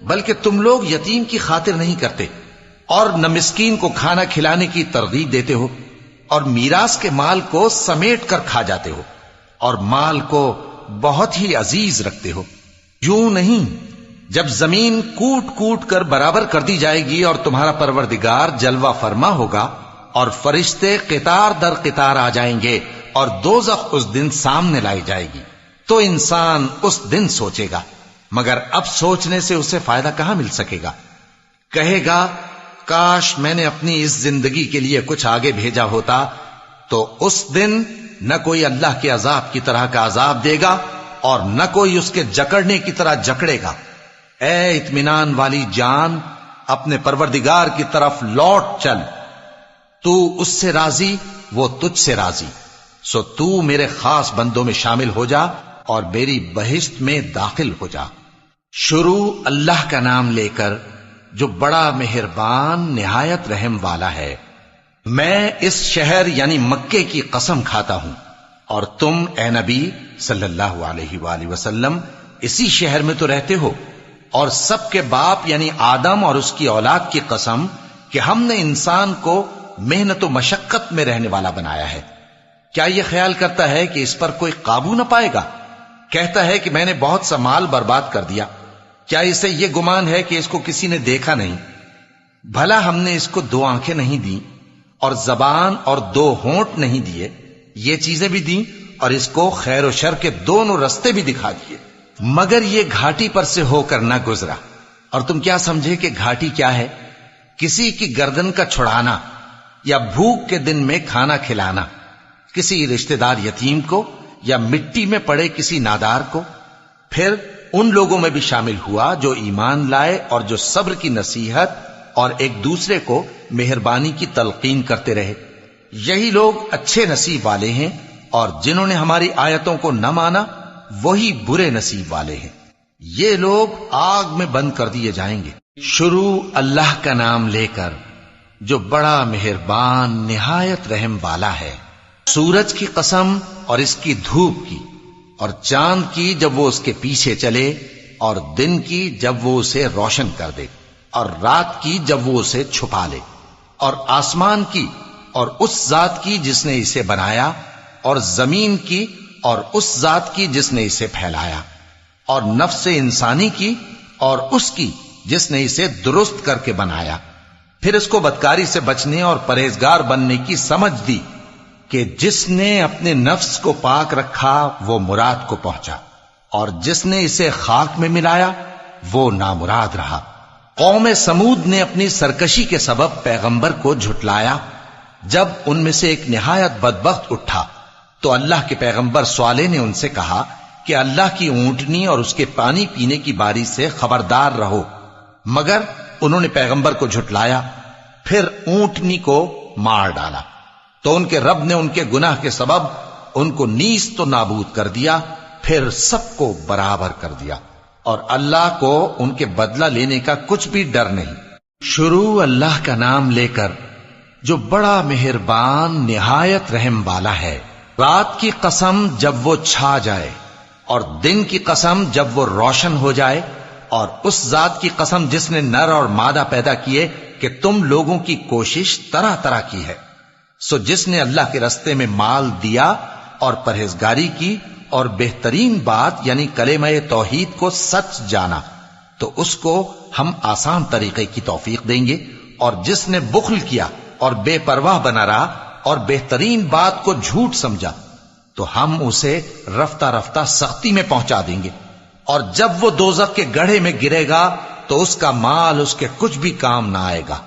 بلکہ تم لوگ یتیم کی خاطر نہیں کرتے اور نہ مسکین کو کھانا کھلانے کی ترغیب دیتے ہو، اور میراث کے مال کو سمیٹ کر کھا جاتے ہو اور مال کو بہت ہی عزیز رکھتے ہو۔ یوں نہیں، جب زمین کوٹ کوٹ کر برابر کر دی جائے گی اور تمہارا پروردگار جلوہ فرما ہوگا اور فرشتے قطار در قطار آ جائیں گے اور دوزخ اس دن سامنے لائی جائے گی، تو انسان اس دن سوچے گا، مگر اب سوچنے سے اسے فائدہ کہاں مل سکے گا؟ کہے گا کاش میں نے اپنی اس زندگی کے لیے کچھ آگے بھیجا ہوتا، تو اس دن نہ کوئی اللہ کے عذاب کی طرح کا عذاب دے گا اور نہ کوئی اس کے جکڑنے کی طرح جکڑے گا۔ اے اطمینان والی جان، اپنے پروردگار کی طرف لوٹ چل، تو اس سے راضی، وہ تجھ سے راضی، سو تو میرے خاص بندوں میں شامل ہو جا اور میری بہشت میں داخل ہو جا۔ شروع اللہ کا نام لے کر جو بڑا مہربان نہایت رحم والا ہے۔ میں اس شہر یعنی مکے کی قسم کھاتا ہوں، اور تم اے نبی صلی اللہ علیہ وآلہ وسلم اسی شہر میں تو رہتے ہو، اور سب کے باپ یعنی آدم اور اس کی اولاد کی قسم کہ ہم نے انسان کو محنت و مشقت میں رہنے والا بنایا ہے۔ کیا یہ خیال کرتا ہے کہ اس پر کوئی قابو نہ پائے گا؟ کہتا ہے کہ میں نے بہت سا مال برباد کر دیا، کیا اسے یہ گمان ہے کہ اس کو کسی نے دیکھا نہیں؟ بھلا ہم نے اس کو 2 آنکھیں نہیں دی اور زبان اور 2 ہونٹ نہیں دیے؟ یہ چیزیں بھی دیں اور اس کو خیر و شر کے دونوں رستے بھی دکھا دیے، مگر یہ گھاٹی پر سے ہو کر نہ گزرا۔ اور تم کیا سمجھے کہ گھاٹی کیا ہے؟ کسی کی گردن کا چھڑانا یا بھوک کے دن میں کھانا کھلانا، کسی رشتہ دار یتیم کو یا مٹی میں پڑے کسی نادار کو۔ پھر ان لوگوں میں بھی شامل ہوا جو ایمان لائے اور جو صبر کی نصیحت اور ایک دوسرے کو مہربانی کی تلقین کرتے رہے۔ یہی لوگ اچھے نصیب والے ہیں، اور جنہوں نے ہماری آیتوں کو نہ مانا وہی برے نصیب والے ہیں، یہ لوگ آگ میں بند کر دیے جائیں گے۔ شروع اللہ کا نام لے کر جو بڑا مہربان نہایت رحم والا ہے۔ سورج کی قسم اور اس کی دھوپ کی، اور چاند کی جب وہ اس کے پیچھے چلے، اور دن کی جب وہ اسے روشن کر دے، اور رات کی جب وہ اسے چھپا لے، اور آسمان کی اور اس ذات کی جس نے اسے بنایا، اور زمین کی اور اس ذات کی جس نے اسے پھیلایا، اور نفس انسانی کی اور اس کی جس نے اسے درست کر کے بنایا۔ پھر اس کو بدکاری سے بچنے اور پرہیزگار بننے کی سمجھ دی کہ جس نے اپنے نفس کو پاک رکھا وہ مراد کو پہنچا، اور جس نے اسے خاک میں ملایا وہ نامراد رہا۔ قوم سمود نے اپنی سرکشی کے سبب پیغمبر کو جھٹلایا۔ جب ان میں سے ایک نہایت بدبخت اٹھا تو اللہ کے پیغمبر صالح نے ان سے کہا کہ اللہ کی اونٹنی اور اس کے پانی پینے کی باری سے خبردار رہو، مگر انہوں نے پیغمبر کو جھٹلایا۔ پھر اونٹنی کو مار ڈالا تو ان کے رب نے ان کے گناہ کے سبب ان کو نیست و نابود کر دیا، پھر سب کو برابر کر دیا، اور اللہ کو ان کے بدلہ لینے کا کچھ بھی ڈر نہیں۔ شروع اللہ کا نام لے کر جو بڑا مہربان نہایت رحم والا ہے۔ رات کی قسم جب وہ چھا جائے، اور دن کی قسم جب وہ روشن ہو جائے، اور اس ذات کی قسم جس نے نر اور مادہ پیدا کیے کہ تم لوگوں کی کوشش طرح طرح کی ہے۔ سو جس نے اللہ کے رستے میں مال دیا اور پرہیزگاری کی اور بہترین بات یعنی کلمہ توحید کو سچ جانا، تو اس کو ہم آسان طریقے کی توفیق دیں گے، اور جس نے بخل کیا اور بے پرواہ بنا رہا اور بہترین بات کو جھوٹ سمجھا، تو ہم اسے رفتہ رفتہ سختی میں پہنچا دیں گے، اور جب وہ دوزخ کے گڑھے میں گرے گا تو اس کا مال اس کے کچھ بھی کام نہ آئے گا۔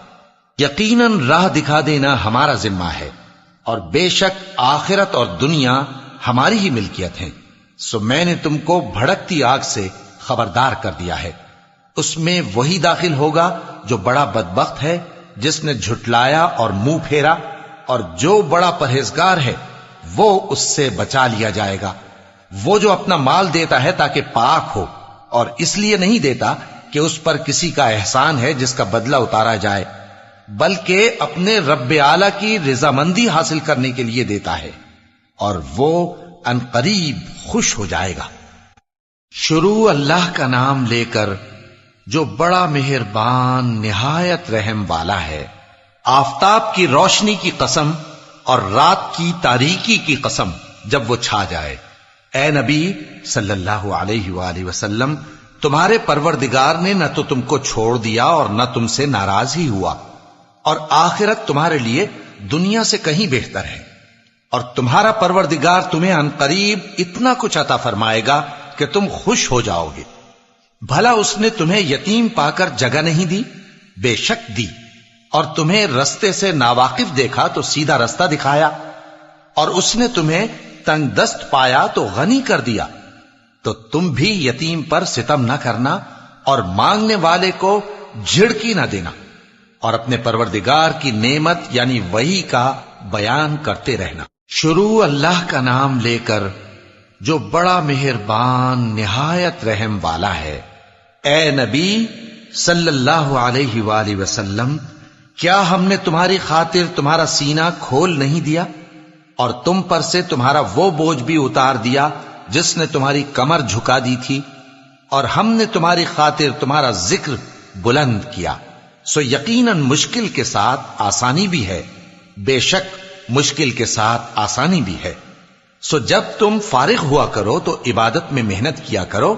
یقیناً راہ دکھا دینا ہمارا ذمہ ہے، اور بے شک آخرت اور دنیا ہماری ہی ملکیت ہیں۔ سو میں نے تم کو بھڑکتی آگ سے خبردار کر دیا ہے، اس میں وہی داخل ہوگا جو بڑا بدبخت ہے، جس نے جھٹلایا اور منہ پھیرا، اور جو بڑا پرہیزگار ہے وہ اس سے بچا لیا جائے گا۔ وہ جو اپنا مال دیتا ہے تاکہ پاک ہو، اور اس لیے نہیں دیتا کہ اس پر کسی کا احسان ہے جس کا بدلہ اتارا جائے، بلکہ اپنے رب اعلی کی رضامندی حاصل کرنے کے لیے دیتا ہے، اور وہ عنقریب خوش ہو جائے گا۔ شروع اللہ کا نام لے کر جو بڑا مہربان نہایت رحم والا ہے۔ آفتاب کی روشنی کی قسم اور رات کی تاریکی کی قسم جب وہ چھا جائے۔ اے نبی صلی اللہ علیہ وآلہ وسلم، تمہارے پروردگار نے نہ تو تم کو چھوڑ دیا اور نہ تم سے ناراض ہی ہوا، اور آخرت تمہارے لیے دنیا سے کہیں بہتر ہے، اور تمہارا پروردگار تمہیں عنقریب اتنا کچھ عطا فرمائے گا کہ تم خوش ہو جاؤ گے۔ بھلا اس نے تمہیں یتیم پا کر جگہ نہیں دی؟ بے شک دی، اور تمہیں رستے سے ناواقف دیکھا تو سیدھا رستہ دکھایا، اور اس نے تمہیں تنگ دست پایا تو غنی کر دیا۔ تو تم بھی یتیم پر ستم نہ کرنا، اور مانگنے والے کو جھڑکی نہ دینا، اور اپنے پروردگار کی نعمت یعنی وحی کا بیان کرتے رہنا۔ شروع اللہ کا نام لے کر جو بڑا مہربان نہایت رحم والا ہے۔ اے نبی صلی اللہ علیہ وآلہ وسلم، کیا ہم نے تمہاری خاطر تمہارا سینہ کھول نہیں دیا، اور تم پر سے تمہارا وہ بوجھ بھی اتار دیا جس نے تمہاری کمر جھکا دی تھی، اور ہم نے تمہاری خاطر تمہارا ذکر بلند کیا۔ سو یقیناً مشکل کے ساتھ آسانی بھی ہے، بے شک مشکل کے ساتھ آسانی بھی ہے۔ سو جب تم فارغ ہوا کرو تو عبادت میں محنت کیا کرو،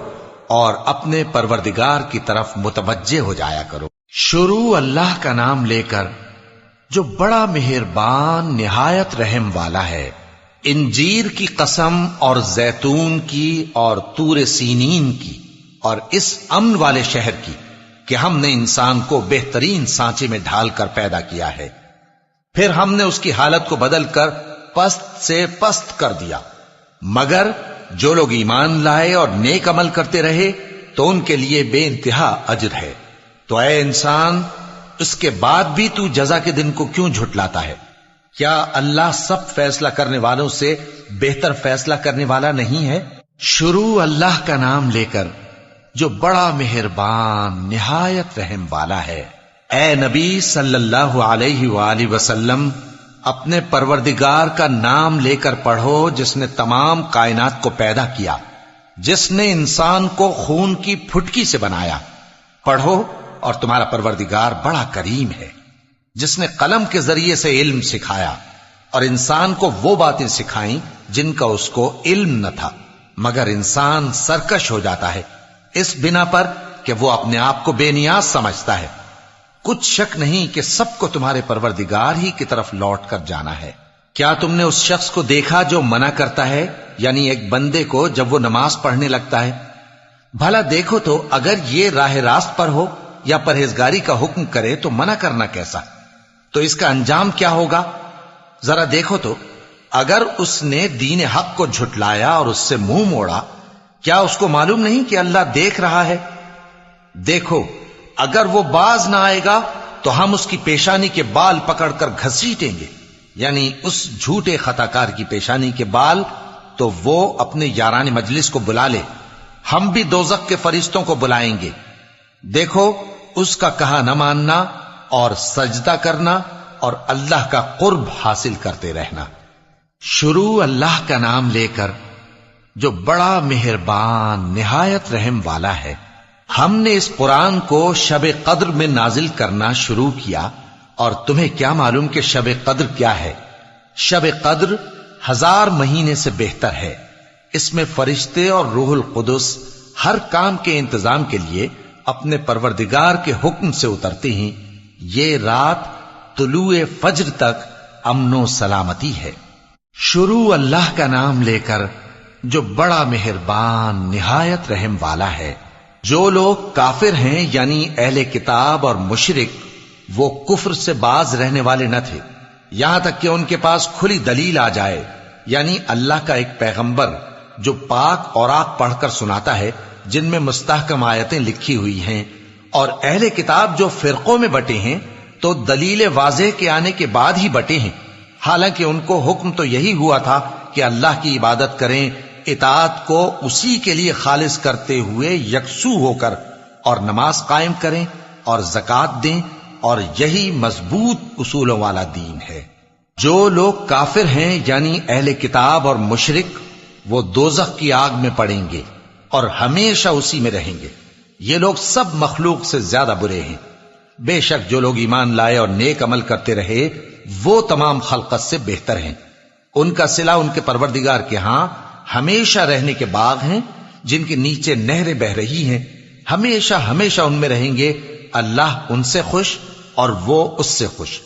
اور اپنے پروردگار کی طرف متوجہ ہو جایا کرو۔ شروع اللہ کا نام لے کر جو بڑا مہربان نہایت رحم والا ہے۔ انجیر کی قسم اور زیتون کی اور طور سینین کی اور اس امن والے شہر کی کہ ہم نے انسان کو بہترین سانچے میں ڈھال کر پیدا کیا ہے، پھر ہم نے اس کی حالت کو بدل کر پست سے پست کر دیا، مگر جو لوگ ایمان لائے اور نیک عمل کرتے رہے تو ان کے لیے بے انتہا اجر ہے۔ تو اے انسان، اس کے بعد بھی تو جزا کے دن کو کیوں جھٹلاتا ہے؟ کیا اللہ سب فیصلہ کرنے والوں سے بہتر فیصلہ کرنے والا نہیں ہے؟ شروع اللہ کا نام لے کر جو بڑا مہربان نہایت رحم والا ہے۔ اے نبی صلی اللہ علیہ وآلہ وسلم، اپنے پروردگار کا نام لے کر پڑھو جس نے تمام کائنات کو پیدا کیا، جس نے انسان کو خون کی پھٹکی سے بنایا۔ پڑھو، اور تمہارا پروردگار بڑا کریم ہے، جس نے قلم کے ذریعے سے علم سکھایا اور انسان کو وہ باتیں سکھائیں جن کا اس کو علم نہ تھا، مگر انسان سرکش ہو جاتا ہے اس بنا پر کہ وہ اپنے آپ کو بے نیاز سمجھتا ہے۔ کچھ شک نہیں کہ سب کو تمہارے پروردگار ہی کی طرف لوٹ کر جانا ہے۔ کیا تم نے اس شخص کو دیکھا جو منع کرتا ہے، یعنی ایک بندے کو جب وہ نماز پڑھنے لگتا ہے؟ بھلا دیکھو تو اگر یہ راہ راست پر ہو یا پرہیزگاری کا حکم کرے تو منع کرنا کیسا؟ تو اس کا انجام کیا ہوگا؟ ذرا دیکھو تو اگر اس نے دین حق کو جھٹلایا اور اس سے منہ موڑا، کیا اس کو معلوم نہیں کہ اللہ دیکھ رہا ہے؟ دیکھو، اگر وہ باز نہ آئے گا تو ہم اس کی پیشانی کے بال پکڑ کر گھسیٹیں گے، یعنی اس جھوٹے خطا کار کی پیشانی کے بال، تو وہ اپنے یاران مجلس کو بلا لے، ہم بھی دوزخ کے فرشتوں کو بلائیں گے۔ دیکھو، اس کا کہا نہ ماننا اور سجدہ کرنا اور اللہ کا قرب حاصل کرتے رہنا۔ شروع اللہ کا نام لے کر جو بڑا مہربان نہایت رحم والا ہے۔ ہم نے اس قرآن کو شب قدر میں نازل کرنا شروع کیا، اور تمہیں کیا معلوم کہ شب قدر کیا ہے؟ شب قدر 1000 مہینے سے بہتر ہے۔ اس میں فرشتے اور روح القدس ہر کام کے انتظام کے لیے اپنے پروردگار کے حکم سے اترتے ہیں۔ یہ رات طلوع فجر تک امن و سلامتی ہے۔ شروع اللہ کا نام لے کر جو بڑا مہربان نہایت رحم والا ہے۔ جو لوگ کافر ہیں یعنی اہل کتاب اور مشرک، وہ کفر سے باز رہنے والے نہ تھے یہاں تک کہ ان کے پاس کھلی دلیل آ جائے، یعنی اللہ کا ایک پیغمبر جو پاک اوراق پڑھ کر سناتا ہے جن میں مستحکم آیتیں لکھی ہوئی ہیں، اور اہل کتاب جو فرقوں میں بٹے ہیں تو دلیل واضح کے آنے کے بعد ہی بٹے ہیں، حالانکہ ان کو حکم تو یہی ہوا تھا کہ اللہ کی عبادت کریں، اطاعت کو اسی کے لیے خالص کرتے ہوئے یکسو ہو کر، اور نماز قائم کریں اور زکوٰۃ دیں، اور یہی مضبوط اصولوں والا دین ہے۔ جو لوگ کافر ہیں یعنی اہل کتاب اور مشرک، وہ دوزخ کی آگ میں پڑیں گے اور ہمیشہ اسی میں رہیں گے۔ یہ لوگ سب مخلوق سے زیادہ برے ہیں۔ بے شک جو لوگ ایمان لائے اور نیک عمل کرتے رہے وہ تمام خلقت سے بہتر ہیں۔ ان کا صلہ ان کے پروردگار کے ہاں ہمیشہ رہنے کے باغ ہیں جن کے نیچے نہریں بہ رہی ہیں، ہمیشہ ہمیشہ ان میں رہیں گے۔ اللہ ان سے خوش اور وہ اس سے خوش۔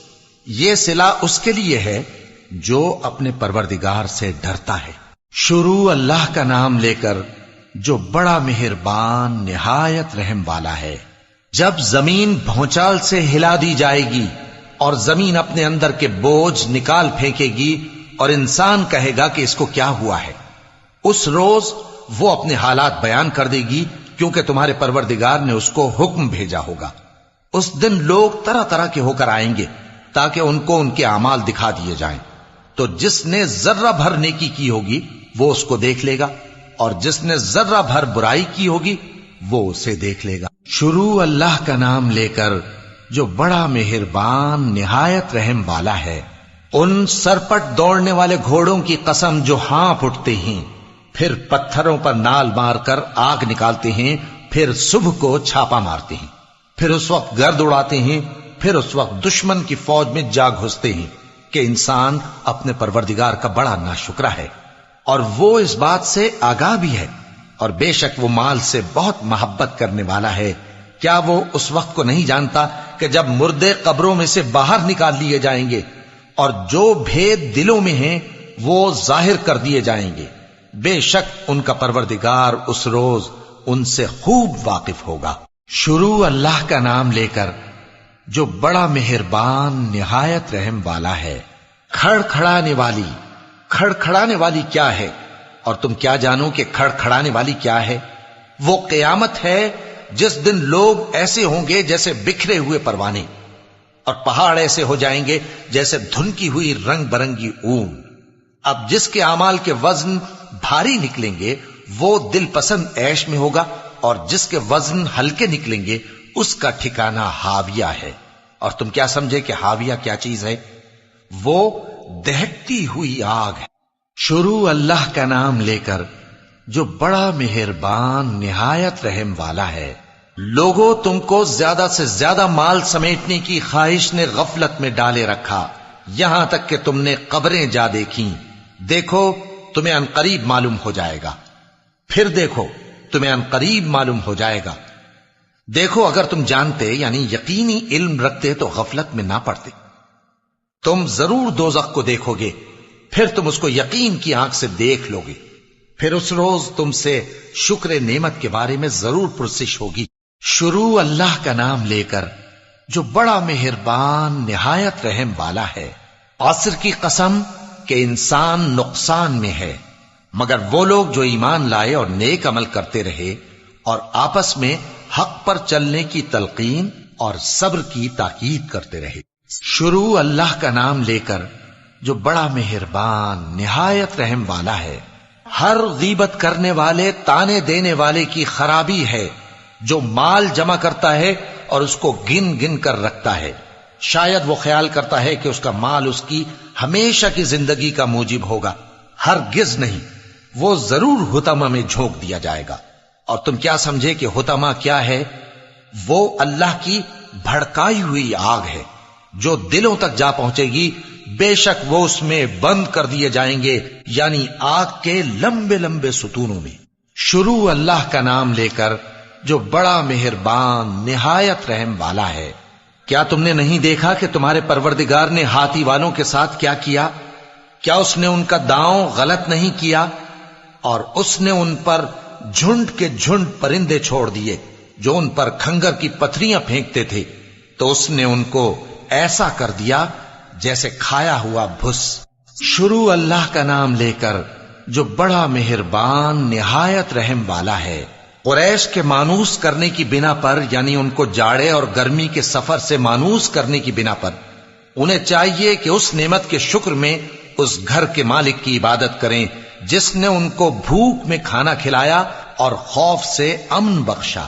یہ صلہ اس کے لیے ہے جو اپنے پروردگار سے ڈرتا ہے۔ شروع اللہ کا نام لے کر جو بڑا مہربان نہایت رحم والا ہے۔ جب زمین بھونچال سے ہلا دی جائے گی اور زمین اپنے اندر کے بوجھ نکال پھینکے گی اور انسان کہے گا کہ اس کو کیا ہوا ہے، اس روز وہ اپنے حالات بیان کر دے گی، کیونکہ تمہارے پروردگار نے اس کو حکم بھیجا ہوگا۔ اس دن لوگ طرح طرح کے ہو کر آئیں گے تاکہ ان کو ان کے اعمال دکھا دیے جائیں، تو جس نے ذرہ بھر نیکی کی ہوگی وہ اس کو دیکھ لے گا، اور جس نے ذرہ بھر برائی کی ہوگی وہ اسے دیکھ لے گا۔ شروع اللہ کا نام لے کر جو بڑا مہربان نہایت رحم والا ہے۔ ان سرپٹ دوڑنے والے گھوڑوں کی قسم جو ہانپ اٹھتے ہیں، پھر پتھروں پر نال مار کر آگ نکالتے ہیں، پھر صبح کو چھاپا مارتے ہیں، پھر اس وقت گرد اڑاتے ہیں، پھر اس وقت دشمن کی فوج میں جا گھستے ہیں کہ انسان اپنے پروردگار کا بڑا ناشکرا ہے، اور وہ اس بات سے آگاہ بھی ہے، اور بے شک وہ مال سے بہت محبت کرنے والا ہے۔ کیا وہ اس وقت کو نہیں جانتا کہ جب مردے قبروں میں سے باہر نکال لیے جائیں گے اور جو بھید دلوں میں ہیں وہ ظاہر کر دیے جائیں گے، بے شک ان کا پروردگار اس روز ان سے خوب واقف ہوگا۔ شروع اللہ کا نام لے کر جو بڑا مہربان نہایت رحم والا ہے۔ کھڑکھڑانے والی، کھڑکھڑانے والی کیا ہے؟ اور تم کیا جانو کہ کھڑکھڑانے والی کیا ہے؟ وہ قیامت ہے جس دن لوگ ایسے ہوں گے جیسے بکھرے ہوئے پروانے، اور پہاڑ ایسے ہو جائیں گے جیسے دھنکی ہوئی رنگ برنگی اون۔ اب جس کے اعمال کے وزن بھاری نکلیں گے وہ دل پسند عیش میں ہوگا، اور جس کے وزن ہلکے نکلیں گے اس کا ٹھکانہ ہاویہ ہے۔ اور تم کیا سمجھے کہ حاویہ کیا چیز ہے؟ وہ دہکتی ہوئی آگ ہے۔ شروع اللہ کا نام لے کر جو بڑا مہربان نہایت رحم والا ہے۔ لوگوں، تم کو زیادہ سے زیادہ مال سمیٹنے کی خواہش نے غفلت میں ڈالے رکھا، یہاں تک کہ تم نے قبریں جا دیکھیں۔ دیکھو تمہیں عنقریب معلوم ہو جائے گا، پھر دیکھو تمہیں عنقریب معلوم ہو جائے گا۔ دیکھو اگر تم جانتے یعنی یقینی علم رکھتے تو غفلت میں نہ پڑتے۔ تم ضرور دوزخ کو دیکھو گے، پھر تم اس کو یقین کی آنکھ سے دیکھ لو گے، پھر اس روز تم سے شکر نعمت کے بارے میں ضرور پرسش ہوگی۔ شروع اللہ کا نام لے کر جو بڑا مہربان نہایت رحم والا ہے۔ عصر کی قسم کہ انسان نقصان میں ہے، مگر وہ لوگ جو ایمان لائے اور نیک عمل کرتے رہے اور آپس میں حق پر چلنے کی تلقین اور صبر کی تاکید کرتے رہے۔ شروع اللہ کا نام لے کر جو بڑا مہربان نہایت رحم والا ہے۔ ہر غیبت کرنے والے تانے دینے والے کی خرابی ہے جو مال جمع کرتا ہے اور اس کو گن گن کر رکھتا ہے۔ شاید وہ خیال کرتا ہے کہ اس کا مال اس کی ہمیشہ کی زندگی کا موجب ہوگا، ہرگز نہیں، وہ ضرور حطمہ میں جھونک دیا جائے گا۔ اور تم کیا سمجھے کہ حطمہ کیا ہے؟ وہ اللہ کی بھڑکائی ہوئی آگ ہے جو دلوں تک جا پہنچے گی، بے شک وہ اس میں بند کر دیے جائیں گے، یعنی آگ کے لمبے لمبے ستونوں میں۔ شروع اللہ کا نام لے کر جو بڑا مہربان نہایت رحم والا ہے۔ کیا تم نے نہیں دیکھا کہ تمہارے پروردگار نے ہاتھی والوں کے ساتھ کیا کیا؟ کیا اس نے ان کا داؤں غلط نہیں کیا؟ اور اس نے ان پر جھنڈ کے جھنڈ پرندے چھوڑ دیے جو ان پر کھنگر کی پتھریاں پھینکتے تھے، تو اس نے ان کو ایسا کر دیا جیسے کھایا ہوا بھس۔ شروع اللہ کا نام لے کر جو بڑا مہربان نہایت رحم والا ہے۔ قریش کے مانوس کرنے کی بنا پر، یعنی ان کو جاڑے اور گرمی کے سفر سے مانوس کرنے کی بنا پر، انہیں چاہیے کہ اس نعمت کے شکر میں اس گھر کے مالک کی عبادت کریں جس نے ان کو بھوک میں کھانا کھلایا اور خوف سے امن بخشا۔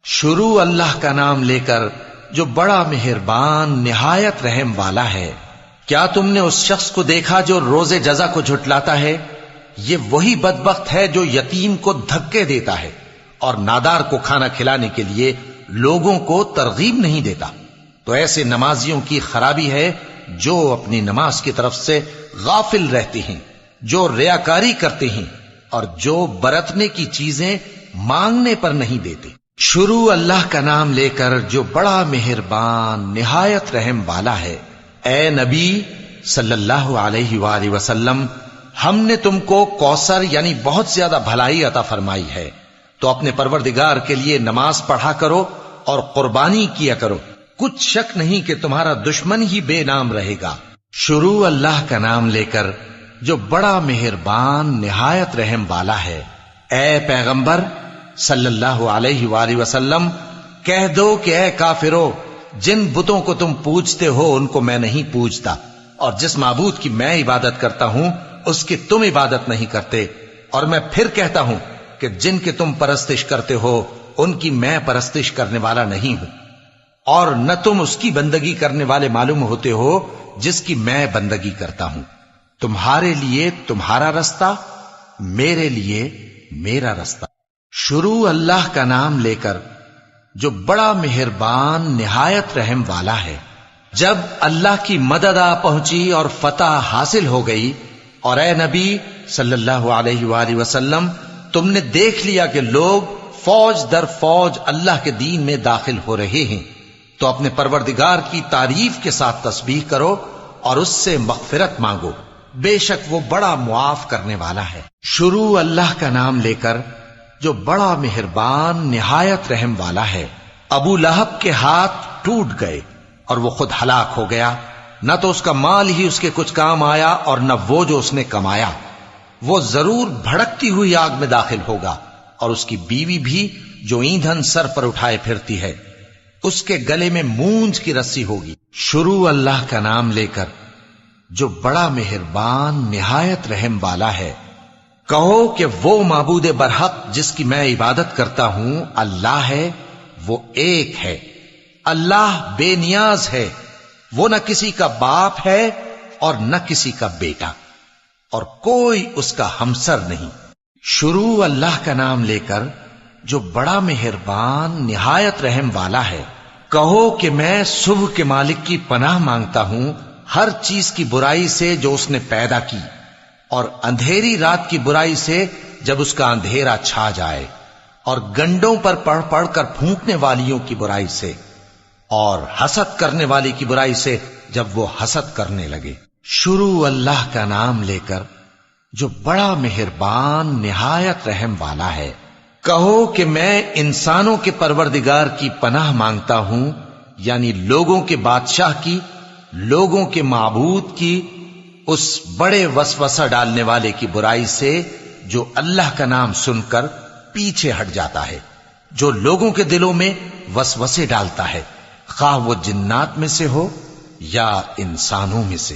شروع اللہ کا نام لے کر جو بڑا مہربان نہایت رحم والا ہے۔ کیا تم نے اس شخص کو دیکھا جو روز جزا کو جھٹلاتا ہے؟ یہ وہی بدبخت ہے جو یتیم کو دھکے دیتا ہے اور نادار کو کھانا کھلانے کے لیے لوگوں کو ترغیب نہیں دیتا۔ تو ایسے نمازیوں کی خرابی ہے جو اپنی نماز کی طرف سے غافل رہتے ہیں، جو ریاکاری کرتے ہیں اور جو برتنے کی چیزیں مانگنے پر نہیں دیتے۔ شروع اللہ کا نام لے کر جو بڑا مہربان نہایت رحم والا ہے۔ اے نبی صلی اللہ علیہ وآلہ وسلم، ہم نے تم کو کوثر یعنی بہت زیادہ بھلائی عطا فرمائی ہے، تو اپنے پروردگار کے لیے نماز پڑھا کرو اور قربانی کیا کرو، کچھ شک نہیں کہ تمہارا دشمن ہی بے نام رہے گا۔ شروع اللہ کا نام لے کر جو بڑا مہربان نہایت رحم والا ہے۔ اے پیغمبر صلی اللہ علیہ وآلہ وسلم، کہہ دو کہ اے کافرو، جن بتوں کو تم پوجتے ہو ان کو میں نہیں پوجتا، اور جس معبود کی میں عبادت کرتا ہوں اس کی تم عبادت نہیں کرتے، اور میں پھر کہتا ہوں کہ جن کی تم پرستش کرتے ہو ان کی میں پرستش کرنے والا نہیں ہوں، اور نہ تم اس کی بندگی کرنے والے معلوم ہوتے ہو جس کی میں بندگی کرتا ہوں۔ تمہارے لیے تمہارا رستہ، میرے لیے میرا رستہ۔ شروع اللہ کا نام لے کر جو بڑا مہربان نہایت رحم والا ہے۔ جب اللہ کی مدد آ پہنچی اور فتح حاصل ہو گئی، اور اے نبی صلی اللہ علیہ وآلہ وسلم، تم نے دیکھ لیا کہ لوگ فوج در فوج اللہ کے دین میں داخل ہو رہے ہیں، تو اپنے پروردگار کی تعریف کے ساتھ تسبیح کرو اور اس سے مغفرت مانگو، بے شک وہ بڑا معاف کرنے والا ہے۔ شروع اللہ کا نام لے کر جو بڑا مہربان نہایت رحم والا ہے۔ ابو لہب کے ہاتھ ٹوٹ گئے اور وہ خود ہلاک ہو گیا، نہ تو اس کا مال ہی اس کے کچھ کام آیا اور نہ وہ جو اس نے کمایا۔ وہ ضرور بھڑکتی ہوئی آگ میں داخل ہوگا، اور اس کی بیوی بھی جو ایندھن سر پر اٹھائے پھرتی ہے، اس کے گلے میں مونج کی رسی ہوگی۔ شروع اللہ کا نام لے کر جو بڑا مہربان نہایت رحم والا ہے۔ کہو کہ وہ معبود برحق جس کی میں عبادت کرتا ہوں اللہ ہے، وہ ایک ہے، اللہ بے نیاز ہے، وہ نہ کسی کا باپ ہے اور نہ کسی کا بیٹا، اور کوئی اس کا ہمسر نہیں۔ شروع اللہ کا نام لے کر جو بڑا مہربان نہایت رحم والا ہے۔ کہو کہ میں صبح کے مالک کی پناہ مانگتا ہوں ہر چیز کی برائی سے جو اس نے پیدا کی، اور اندھیری رات کی برائی سے جب اس کا اندھیرا چھا جائے، اور گنڈوں پر پڑھ پڑھ کر پھونکنے والیوں کی برائی سے، اور حسد کرنے والی کی برائی سے جب وہ حسد کرنے لگے۔ شروع اللہ کا نام لے کر جو بڑا مہربان نہایت رحم والا ہے۔ کہو کہ میں انسانوں کے پروردگار کی پناہ مانگتا ہوں، یعنی لوگوں کے بادشاہ کی، لوگوں کے معبود کی، اس بڑے وسوسہ ڈالنے والے کی برائی سے جو اللہ کا نام سن کر پیچھے ہٹ جاتا ہے، جو لوگوں کے دلوں میں وسوسے ڈالتا ہے، خواہ وہ جنات میں سے ہو یا انسانوں میں سے۔